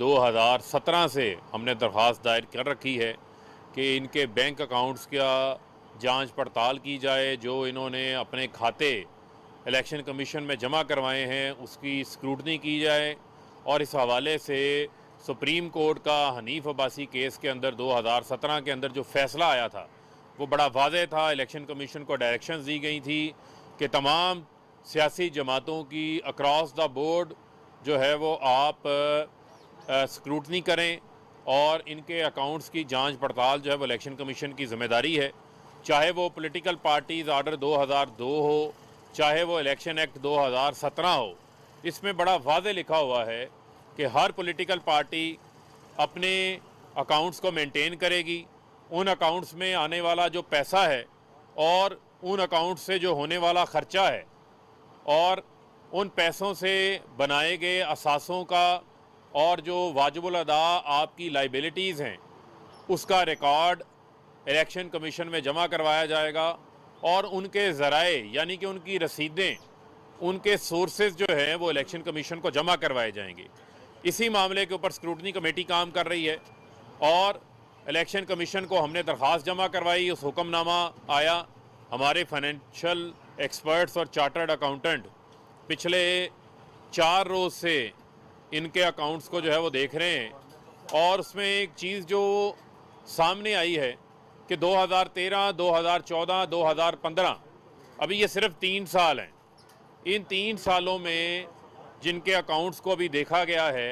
2017 से हमने दरख्वास्त दायर कर रखी है कि इनके बैंक अकाउंट्स का जांच पड़ताल की जाए। जो इन्होंने अपने खाते इलेक्शन कमीशन में जमा करवाए हैं उसकी स्क्रूटनी की जाए। और इस हवाले से सुप्रीम कोर्ट का हनीफ अब्बासी केस के अंदर 2017 के अंदर जो फ़ैसला आया था वो बड़ा वाज़ेह था। इलेक्शन कमीशन को डायरेक्शंस दी गई थी कि तमाम सियासी जमातों की अक्रॉस द बोर्ड जो है वो आप स्क्रूटनी करें और इनके अकाउंट्स की जांच पड़ताल जो है वो इलेक्शन कमीशन की ज़िम्मेदारी है। चाहे वो पॉलिटिकल पार्टीज़ आर्डर 2002 हो, चाहे वो इलेक्शन एक्ट 2017 हो। इसमें बड़ा वाज़ेह लिखा हुआ है कि हर पॉलिटिकल पार्टी अपने अकाउंट्स को मेंटेन करेगी। उन अकाउंट्स में आने वाला जो पैसा है और उन अकाउंट्स से जो होने वाला ख़र्चा है और उन पैसों से बनाए गए असासों का और जो वाजिबुल अदा आपकी लाइबिलिटीज़ हैं उसका रिकॉर्ड इलेक्शन कमीशन में जमा करवाया जाएगा। और उनके ज़राए यानी कि उनकी रसीदें, उनके सोर्सेज जो हैं वो इलेक्शन कमीशन को जमा करवाए जाएंगे। इसी मामले के ऊपर स्क्रूटनी कमेटी काम कर रही है और इलेक्शन कमीशन को हमने दरख्वास्त जमा करवाई। उस हुक्मनामा आया। हमारे फाइनेंशियल एक्सपर्ट्स और चार्टर्ड अकाउंटेंट पिछले 4 रोज़ से इनके अकाउंट्स को जो है वो देख रहे हैं। और उसमें एक चीज़ जो सामने आई है कि 2013, 2014, 2015 अभी ये सिर्फ 3 साल हैं। इन 3 सालों में जिनके अकाउंट्स को अभी देखा गया है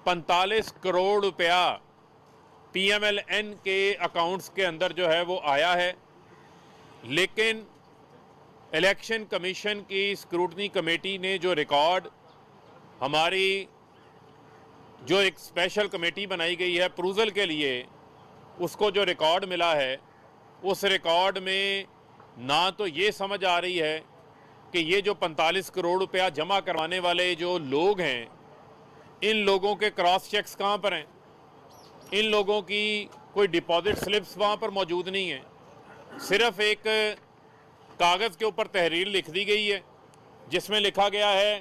45 करोड़ रुपया PMLN के अकाउंट्स के अंदर जो है वो आया है। लेकिन इलेक्शन कमीशन की स्क्रूटनी कमेटी ने जो रिकॉर्ड हमारी जो एक स्पेशल कमेटी बनाई गई है अप्रूवल के लिए, उसको जो रिकॉर्ड मिला है उस रिकॉर्ड में ना तो ये समझ आ रही है कि ये जो 45 करोड़ रुपया जमा करवाने वाले जो लोग हैं इन लोगों के क्रॉस चेक्स कहाँ पर हैं। इन लोगों की कोई डिपॉजिट स्लिप्स वहाँ पर मौजूद नहीं है। सिर्फ एक कागज़ के ऊपर तहरीर लिख दी गई है जिसमें लिखा गया है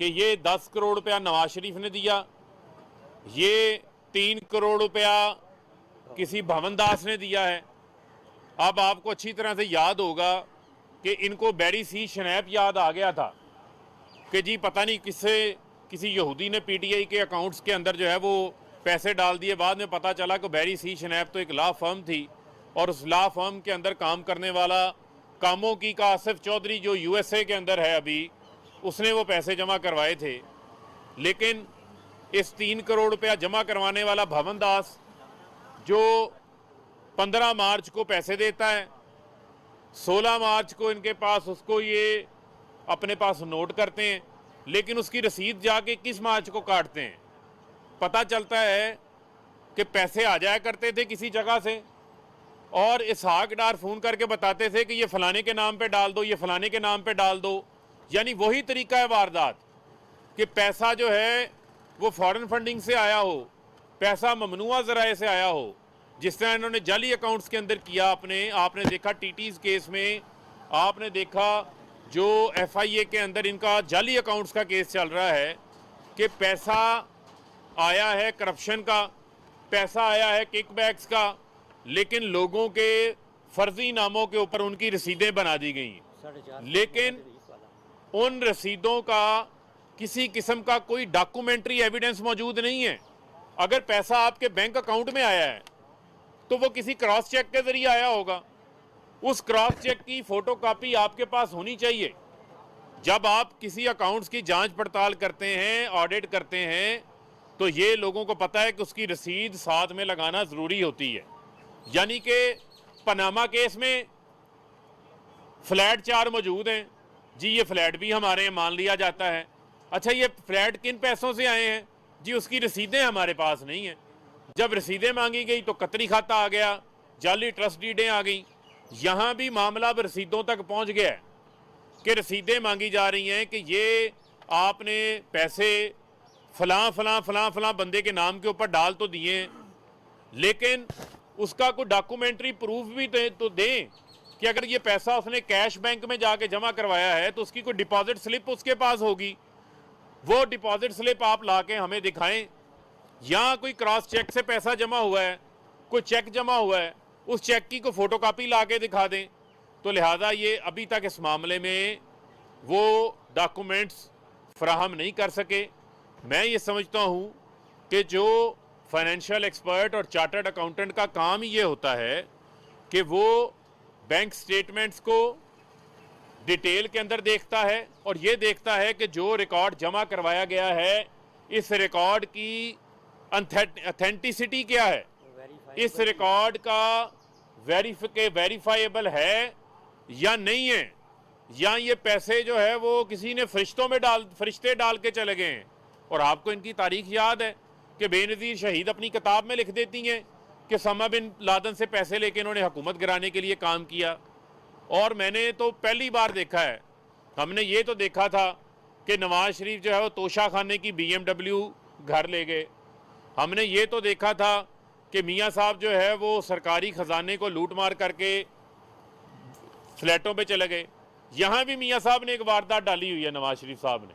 कि ये 10 करोड़ रुपया नवाज शरीफ ने दिया, ये 3 करोड़ रुपया किसी भवन दास ने दिया है। अब आपको अच्छी तरह से याद होगा कि इनको बैरी सी शनैप याद आ गया था कि जी पता नहीं किसी यहूदी ने PTI के अकाउंट्स के अंदर जो है वो पैसे डाल दिए। बाद में पता चला कि बैरी सी शनैप तो एक लॉ फर्म थी और उस लॉ फर्म के अंदर काम करने वाला कामों की का आसिफ चौधरी जो USA के अंदर है अभी, उसने वो पैसे जमा करवाए थे। लेकिन इस 3 करोड़ रुपया जमा करवाने वाला भवन दास जो 15 मार्च को पैसे देता है, 16 मार्च को इनके पास उसको ये अपने पास नोट करते हैं, लेकिन उसकी रसीद जाके 21 मार्च को काटते हैं। पता चलता है कि पैसे आ जाया करते थे किसी जगह से और इसहाक डार फ़ोन करके बताते थे कि ये फ़लाने के नाम पे डाल दो, ये फ़लाने के नाम पे डाल दो। यानी वही तरीका है वारदात कि पैसा जो है वो फॉरेन फंडिंग से आया हो, पैसा ममनुआ ज़राए से आया हो, जिस तरह इन्होंने जाली अकाउंट्स के अंदर किया। आपने देखा TT's केस में, आपने देखा जो FIA के अंदर इनका जाली अकाउंट्स का केस चल रहा है कि पैसा आया है करप्शन का, पैसा आया है किकबैक्स का, लेकिन लोगों के फर्जी नामों के ऊपर उनकी रसीदें बना दी गई। लेकिन उन रसीदों का किसी किस्म का कोई डॉक्यूमेंट्री एविडेंस मौजूद नहीं है। अगर पैसा आपके बैंक अकाउंट में आया है तो वो किसी क्रॉस चेक के जरिए आया होगा। उस क्रॉस चेक की फोटोकॉपी आपके पास होनी चाहिए। जब आप किसी अकाउंट्स की जांच पड़ताल करते हैं, ऑडिट करते हैं, तो ये लोगों को पता है कि उसकी रसीद साथ में लगाना ज़रूरी होती है। यानी कि पनामा केस में फ्लैट 4 मौजूद हैं जी, ये फ्लैट भी हमारे यहाँ मान लिया जाता है। अच्छा, ये फ्लैट किन पैसों से आए हैं जी, उसकी रसीदें हमारे पास नहीं हैं। जब रसीदें मांगी गई तो कतरी खाता आ गया, जाली ट्रस्ट डीडें आ गई। यहाँ भी मामला अब रसीदों तक पहुँच गया है कि रसीदें मांगी जा रही हैं कि ये आपने पैसे फलां बंदे के नाम के ऊपर डाल तो दिए, लेकिन उसका कोई डॉक्यूमेंट्री प्रूफ भी तो दें कि अगर ये पैसा उसने कैश बैंक में जाके जमा करवाया है तो उसकी कोई डिपॉजिट स्लिप उसके पास होगी। वो डिपॉजिट स्लिप आप लाके हमें दिखाएं यहाँ कोई क्रॉस चेक से पैसा जमा हुआ है, कोई चेक जमा हुआ है, उस चेक की को फोटोकॉपी ला के दिखा दें। तो लिहाजा ये अभी तक इस मामले में वो डॉक्यूमेंट्स फराहम नहीं कर सके। मैं ये समझता हूँ कि जो फाइनेंशियल एक्सपर्ट और चार्टर्ड अकाउंटेंट का काम ही ये होता है कि वो बैंक स्टेटमेंट्स को डिटेल के अंदर देखता है और ये देखता है कि जो रिकॉर्ड जमा करवाया गया है इस रिकॉर्ड की ऑथेंटिसिटी क्या है, इस रिकॉर्ड का वेरीफाइएबल है या नहीं है, या ये पैसे जो है वो किसी ने फरिश्ते डाल के चले गए हैं। और आपको इनकी तारीख याद है कि बेनज़ीर शहीद अपनी किताब में लिख देती हैं कि समा बिन लादन से पैसे लेके इन्होंने हुकूमत गिराने के लिए काम किया। और मैंने तो पहली बार देखा है, हमने ये तो देखा था कि नवाज शरीफ जो है वो तोशा खाने की BMW घर ले गए। हमने ये तो देखा था कि मियाँ साहब जो है वो सरकारी ख़जाने को लूट मार करके फ्लैटों पे चले गए। यहाँ भी मियाँ साहब ने एक वारदात डाली हुई है, नवाज शरीफ साहब ने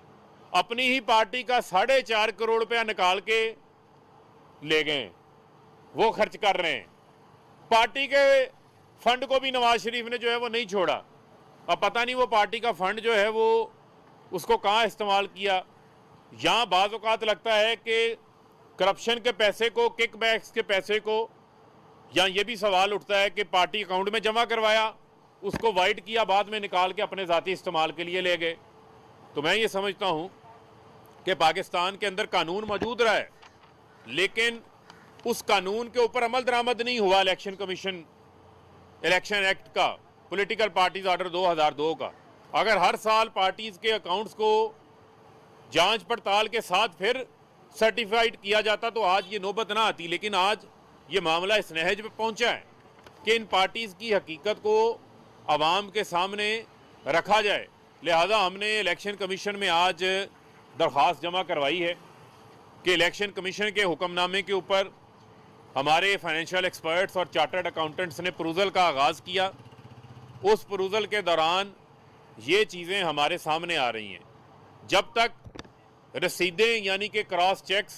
अपनी ही पार्टी का 4.5 करोड़ रुपया निकाल के ले गए, वो खर्च कर रहे हैं। पार्टी के फंड को भी नवाज शरीफ ने जो है वो नहीं छोड़ा। अब पता नहीं वो पार्टी का फंड जो है वो उसको कहाँ इस्तेमाल किया। यहाँ बाज़ औक़ात लगता है कि करप्शन के पैसे को, किकबैक्स के पैसे को, या ये भी सवाल उठता है कि पार्टी अकाउंट में जमा करवाया, उसको वाइट किया, बाद में निकाल के अपने ज़ाती इस्तेमाल के लिए ले गए। तो मैं ये समझता हूँ कि पाकिस्तान के अंदर कानून मौजूद रहा है, लेकिन उस कानून के ऊपर अमल दरामद नहीं हुआ। इलेक्शन कमीशन इलेक्शन एक्ट का, पॉलिटिकल पार्टीज ऑर्डर 2002 का, अगर हर साल पार्टीज के अकाउंट्स को जांच पड़ताल के साथ फिर सर्टिफाइड किया जाता तो आज ये नौबत ना आती। लेकिन आज ये मामला इस नहज पे पहुंचा है कि इन पार्टीज की हकीकत को आवाम के सामने रखा जाए। लिहाजा हमने इलेक्शन कमीशन में आज दरख्वास्त जमा करवाई है कि इलेक्शन कमीशन के हुक्मनामे के ऊपर हमारे फाइनेंशियल एक्सपर्ट्स और चार्टर्ड अकाउंटेंट्स ने प्रूजल का आगाज़ किया। उस प्रूजल के दौरान ये चीज़ें हमारे सामने आ रही हैं। जब तक रसीदें यानी कि क्रॉस चेक्स,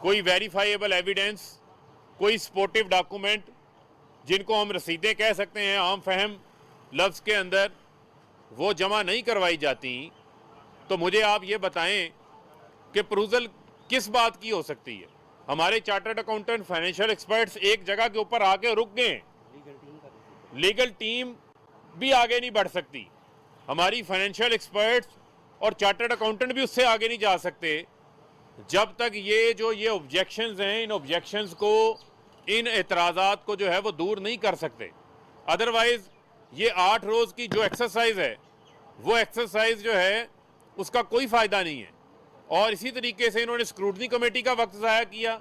कोई वेरीफाइएबल एविडेंस, कोई सपोर्टिव डॉक्यूमेंट, जिनको हम रसीदें कह सकते हैं आम फहम लफ्ज़ के अंदर, वो जमा नहीं करवाई जाती, तो मुझे आप ये बताएं कि प्रूजल किस बात की हो सकती है। हमारे चार्टर्ड अकाउंटेंट, फाइनेंशियल एक्सपर्ट्स एक जगह के ऊपर आके रुक गए, लीगल टीम भी आगे नहीं बढ़ सकती, हमारी फाइनेंशियल एक्सपर्ट्स और चार्टर्ड अकाउंटेंट भी उससे आगे नहीं जा सकते जब तक ये ऑब्जेक्शंस हैं, इन ऑब्जेक्शंस को, इन एतराज़ात को जो है वो दूर नहीं कर सकते। अदरवाइज़ ये 8 रोज़ की जो एक्सरसाइज है वो एक्सरसाइज जो है उसका कोई फ़ायदा नहीं है। और इसी तरीके से इन्होंने स्क्रूटनी कमेटी का वक्त ज़ाया किया,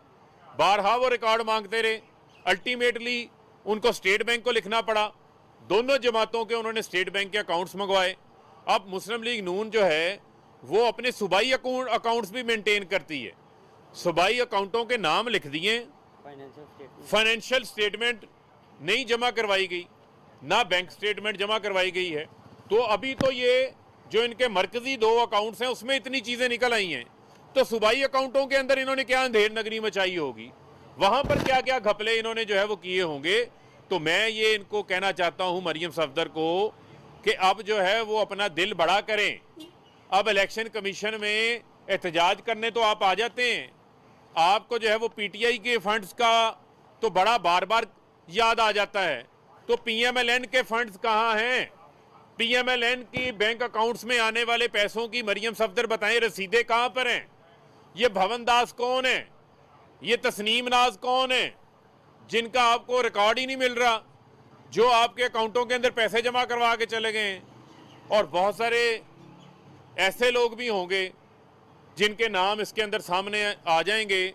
बारहा वो रिकॉर्ड मांगते रहे, अल्टीमेटली उनको स्टेट बैंक को लिखना पड़ा। दोनों जमातों के उन्होंने स्टेट बैंक के अकाउंट्स मंगवाए। अब मुस्लिम लीग नून जो है वो अपने सूबाई अकाउंट्स भी मेंटेन करती है, सूबाई अकाउंटों के नाम लिख दिए, फाइनेंशियल स्टेटमेंट नहीं जमा करवाई गई, ना बैंक स्टेटमेंट जमा करवाई गई है। तो अभी तो ये जो इनके मरकजी 2 अकाउंट्स हैं उसमें इतनी चीज़ें निकल आई हैं, तो सूबाई अकाउंटों के अंदर इन्होंने क्या अंधेर नगरी मचाई होगी, वहाँ पर क्या क्या घपले इन्होंने जो है वो किए होंगे। तो मैं ये इनको कहना चाहता हूँ, मरियम सफदर को, कि अब जो है वो अपना दिल बड़ा करें। अब इलेक्शन कमीशन में एहतजाज करने तो आप आ जाते हैं, आपको जो है वो PTI के फंड्स का तो बड़ा बार बार याद आ जाता है, तो PMLN के फंड्स कहाँ हैं? PMLN की बैंक अकाउंट्स में आने वाले पैसों की मरियम सफदर बताएं रसीदें कहाँ पर हैं? ये भवन दास कौन है? ये तस्नीम नाज कौन है जिनका आपको रिकॉर्ड ही नहीं मिल रहा, जो आपके अकाउंटों के अंदर पैसे जमा करवा के चले गए हैं? और बहुत सारे ऐसे लोग भी होंगे जिनके नाम इसके अंदर सामने आ जाएंगे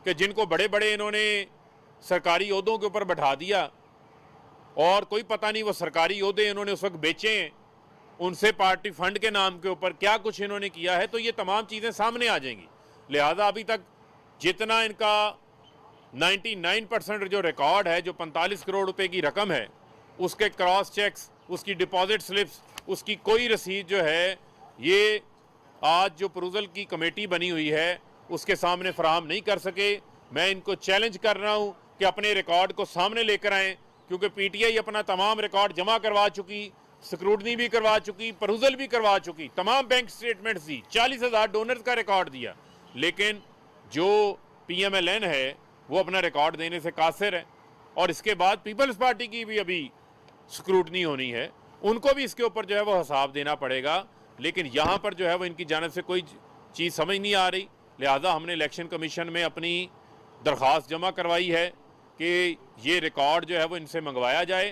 कि जिनको बड़े बड़े इन्होंने सरकारी ओहदों के ऊपर बैठा दिया और कोई पता नहीं वो सरकारी ओहदे इन्होंने उस वक्त बेचे हैं, उनसे पार्टी फंड के नाम के ऊपर क्या कुछ इन्होंने किया है। तो ये तमाम चीज़ें सामने आ जाएंगी। लिहाजा अभी तक जितना इनका 99% जो रिकॉर्ड है, जो 45 करोड़ रुपए की रकम है, उसके क्रॉस चेक्स, उसकी डिपॉजिट स्लिप्स, उसकी कोई रसीद जो है, ये आज जो प्रूजल की कमेटी बनी हुई है उसके सामने फराहम नहीं कर सके। मैं इनको चैलेंज कर रहा हूँ कि अपने रिकॉर्ड को सामने लेकर आएँ, क्योंकि पीटीआई अपना तमाम रिकॉर्ड जमा करवा चुकी, स्क्रूटनी भी करवा चुकी, परूजल भी करवा चुकी, तमाम बैंक स्टेटमेंट्स दी, 40,000 डोनर्स का रिकॉर्ड दिया, लेकिन जो PMLN है वो अपना रिकॉर्ड देने से कासिर है। और इसके बाद पीपल्स पार्टी की भी अभी स्क्रूटनी होनी है, उनको भी इसके ऊपर जो है वो हिसाब देना पड़ेगा। लेकिन यहाँ पर जो है वो इनकी जानिब से कोई चीज़ समझ नहीं आ रही, लिहाजा हमने इलेक्शन कमीशन में अपनी दरख्वास्त जमा करवाई है कि ये रिकॉर्ड जो है वो इनसे मंगवाया जाए,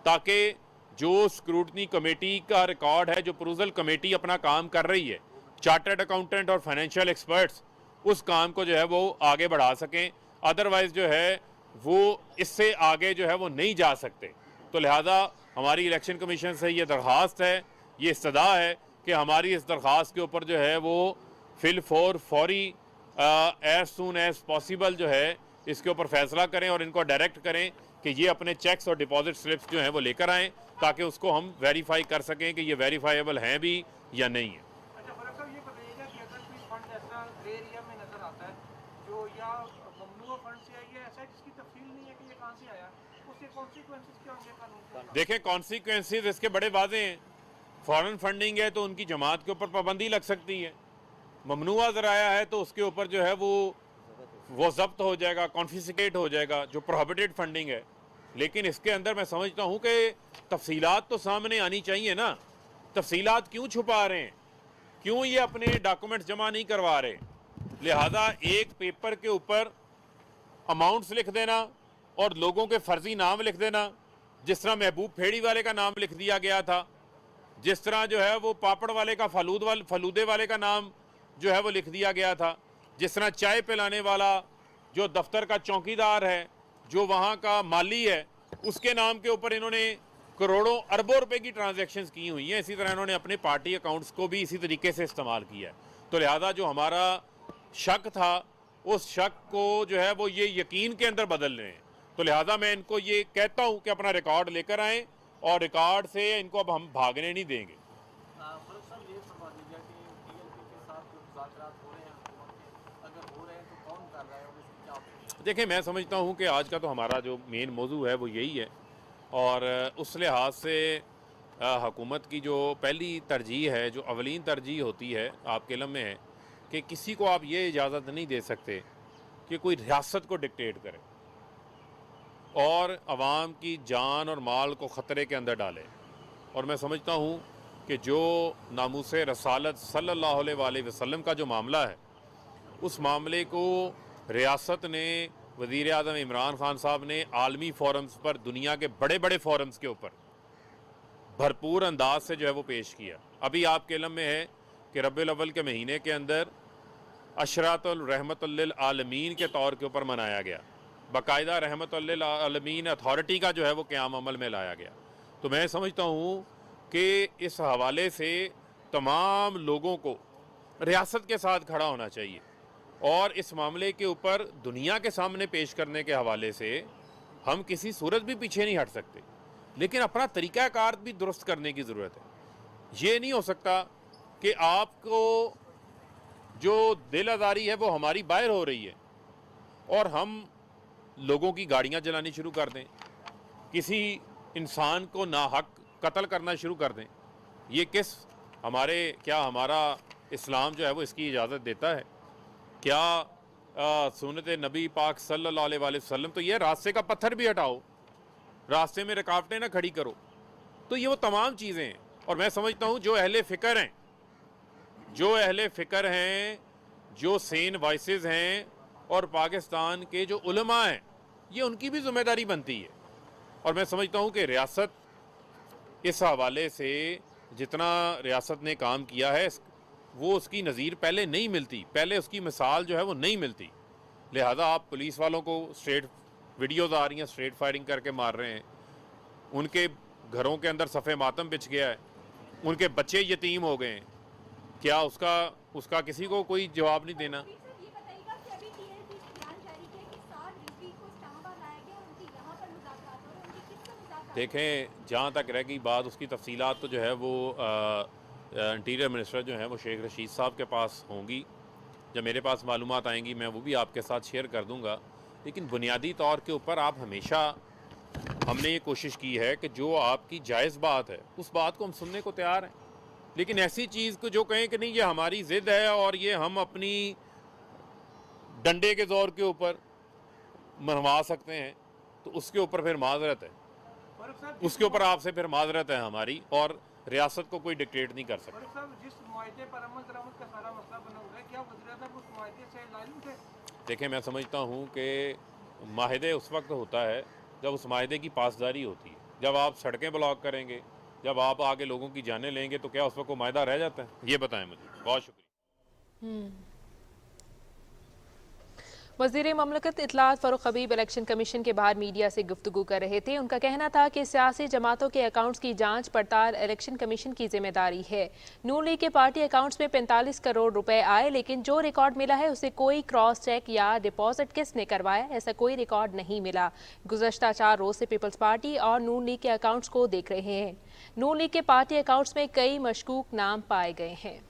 ताकि जो स्क्रूटनी कमेटी का रिकॉर्ड है, जो अप्रूवल कमेटी अपना काम कर रही है, चार्टर्ड अकाउंटेंट और फाइनेंशियल एक्सपर्ट्स उस काम को जो है वो आगे बढ़ा सकें। अदरवाइज़ जो है वो इससे आगे जो है वो नहीं जा सकते। तो लिहाजा हमारी इलेक्शन कमीशन से ये दरख्वास्त है, ये इस्तदा है कि हमारी इस दरख्वास्त के ऊपर जो है वो फौरी एज सून एज पॉसिबल जो है इसके ऊपर फैसला करें और इनको डायरेक्ट करें कि ये अपने चेक्स और डिपॉजिट स्लिप्स जो हैं वो लेकर आएँ, ताकि उसको हम वेरीफाई कर सकें कि ये वेरीफाइबल हैं भी या नहीं है। अच्छा फरक साहब, ये बताइएगा कि अगर कोई फंड ऐसा ग्रे एरिया में नजर आता है जो या ममनुआ फंड से आई है, ऐसा जिसकी तफसील नहीं है कि ये कहाँ से आया, उसके कॉन्सिक्वेंसेस क्या होंगे कानून के? देखें, कॉन्सिक्वेंसेस इसके बड़े वाज़े हैं। फॉरेन फंडिंग है तो उनकी जमात के ऊपर पाबंदी लग सकती है, ममनुआ ज़राया है तो उसके ऊपर जो है वो जब्त हो जाएगा, कॉन्फिस्केट हो जाएगा, जो प्रोहिबिटेड फंडिंग है। लेकिन इसके अंदर मैं समझता हूँ कि तफसीलात तो सामने आनी चाहिए ना। तफसीलात क्यों छुपा रहे हैं, क्यों ये अपने डॉक्यूमेंट्स जमा नहीं करवा रहे? लिहाजा एक पेपर के ऊपर अमाउंट्स लिख देना और लोगों के फर्जी नाम लिख देना, जिस तरह महबूब फेड़ी वाले का नाम लिख दिया गया था, जिस तरह जो है वो पापड़ वाले का फलूदे वाले का नाम जो है वो लिख दिया गया था, जिस तरह चाय पिलाने वाला जो दफ्तर का चौकीदार है, जो वहाँ का माली है, उसके नाम के ऊपर इन्होंने करोड़ों अरबों रुपए की ट्रांजैक्शंस की हुई हैं। इसी तरह इन्होंने अपने पार्टी अकाउंट्स को भी इसी तरीके से इस्तेमाल किया है। तो लिहाजा जो हमारा शक था, उस शक को जो है वो ये यकीन के अंदर बदल रहे हैं। तो लिहाजा मैं इनको ये कहता हूँ कि अपना रिकॉर्ड लेकर आएँ और रिकॉर्ड से इनको अब हम भागने नहीं देंगे। फरूख साहब, ये फरमा दीजिए कि TLP के साथ जो मुज़ाकरात हो रहे हैं हुकूमत के, अगर हो रहे हैं तो कौन कर रहा है और इसकी क्या ऑप्शन? देखिए, मैं समझता हूँ कि आज का तो हमारा जो मेन मौजू है वो यही है, और उस लिहाज से हुकूमत की जो पहली तरजीह है, जो अवलीन तरजीह होती है, आपके इल्म में है कि किसी को आप ये इजाज़त नहीं दे सकते कि कोई रियासत को डिक्टेट करे और आवाम की जान और माल को ख़तरे के अंदर डाले। और मैं समझता हूँ कि जो नामूसे रसालत सल्लल्लाहु अलैहि वसल्लम का जो मामला है, उस मामले को रियासत ने, वज़ीर आज़म इमरान खान साहब ने आलमी फोरम्स पर, दुनिया के बड़े बड़े फोरम्स के ऊपर भरपूर अंदाज से जो है वो पेश किया। अभी आपके इल्म में है कि रब्बिल अव्वल के महीने के अंदर अशरातुल रहमतुल लिल आलमीन के तौर के ऊपर मनाया गया, बाकायदा रहमतुल लिल आलमीन अथॉरिटी का जो है वो क़याम अमल में लाया गया। तो मैं समझता हूँ कि इस हवाले से तमाम लोगों को रियासत के साथ खड़ा होना चाहिए और इस मामले के ऊपर दुनिया के सामने पेश करने के हवाले से हम किसी सूरत भी पीछे नहीं हट सकते, लेकिन अपना तरीक़ाकार भी दुरुस्त करने की ज़रूरत है। ये नहीं हो सकता कि आपको जो दिल आज़ारी है वो हमारी बाहर हो रही है और हम लोगों की गाड़ियाँ जलानी शुरू कर दें, किसी इंसान को नाहक कत्ल करना शुरू कर दें। ये क्या हमारा इस्लाम जो है वो इसकी इजाज़त देता है? क्या सुन्नत नबी पाक सल्लल्लाहु अलैहि वसल्लम तो ये रास्ते का पत्थर भी हटाओ, रास्ते में रुकावटें ना खड़ी करो। तो ये वो तमाम चीज़ें हैं। और मैं समझता हूँ जो अहले फ़िक्र हैं, जो सेन वॉइसेस हैं और पाकिस्तान के जो उलमा हैं, ये उनकी भी ज़िम्मेदारी बनती है। और मैं समझता हूँ कि रियासत इस हवाले से जितना रियासत ने काम किया है वो उसकी नज़ीर पहले नहीं मिलती, पहले उसकी मिसाल जो है वो नहीं मिलती। लिहाजा आप पुलिस वालों को स्ट्रेट वीडियोज़ आ रही हैं, स्ट्रेट फायरिंग करके मार रहे हैं, उनके घरों के अंदर सफ़े मातम बिछ गया है, उनके बच्चे यतीम हो गए हैं। क्या उसका किसी को कोई जवाब नहीं देना? देखें, जहाँ तक रह गई बात उसकी तफसीलात तो जो है वो इंटीरियर मिनिस्टर जो है वो शेख रशीद साहब के पास होंगी, जब मेरे पास मालूमात आएंगी मैं वो भी आपके साथ शेयर कर दूंगा। लेकिन बुनियादी तौर के ऊपर आप हमेशा, हमने ये कोशिश की है कि जो आपकी जायज़ बात है उस बात को हम सुनने को तैयार हैं, लेकिन ऐसी चीज़ को जो कहें कि नहीं ये हमारी ज़िद है और ये हम अपनी डंडे के ज़ोर के ऊपर मनवा सकते हैं, तो उसके ऊपर फिर माजरत है, फारूक साहब, उसके ऊपर आपसे फिर माजरत है हमारी, और रियासत को कोई डिक्टेट नहीं कर सकता। फारूक साहब, जिस मुआहदे पर अमल दरामद का सारा मसला बना हुआ है, क्या वज़ीर आज़म उस मुआहदे से लाइल थे? देखिए, मैं समझता हूँ कि माहिदे उस वक्त होता है जब उस माहिदे की पासदारी होती है। जब आप सड़कें ब्लॉक करेंगे, जब आप आगे लोगों की जानें लेंगे, तो क्या उस वक्त वो माहिदा रह जाता है? ये बताएं मुझे। बहुत शुक्रिया। वज़ीर ममलकत इत्तलात फ़ारूक हबीब इलेक्शन कमीशन के बाहर मीडिया से गुफ्तगू कर रहे थे। उनका कहना था कि सियासी जमातों के अकाउंट्स की जांच पड़ताल इलेक्शन कमीशन की जिम्मेदारी है। नून लीग के पार्टी अकाउंट्स में 45 करोड़ रुपए आए, लेकिन जो रिकॉर्ड मिला है उसे कोई क्रॉस चेक या डिपॉजिट किसने करवाया, ऐसा कोई रिकॉर्ड नहीं मिला। गुज़श्ता 4 रोज से पीपल्स पार्टी और नून लीग के अकाउंट्स को देख रहे हैं। नून लीग के पार्टी अकाउंट्स में कई मशकूक नाम पाए गए हैं।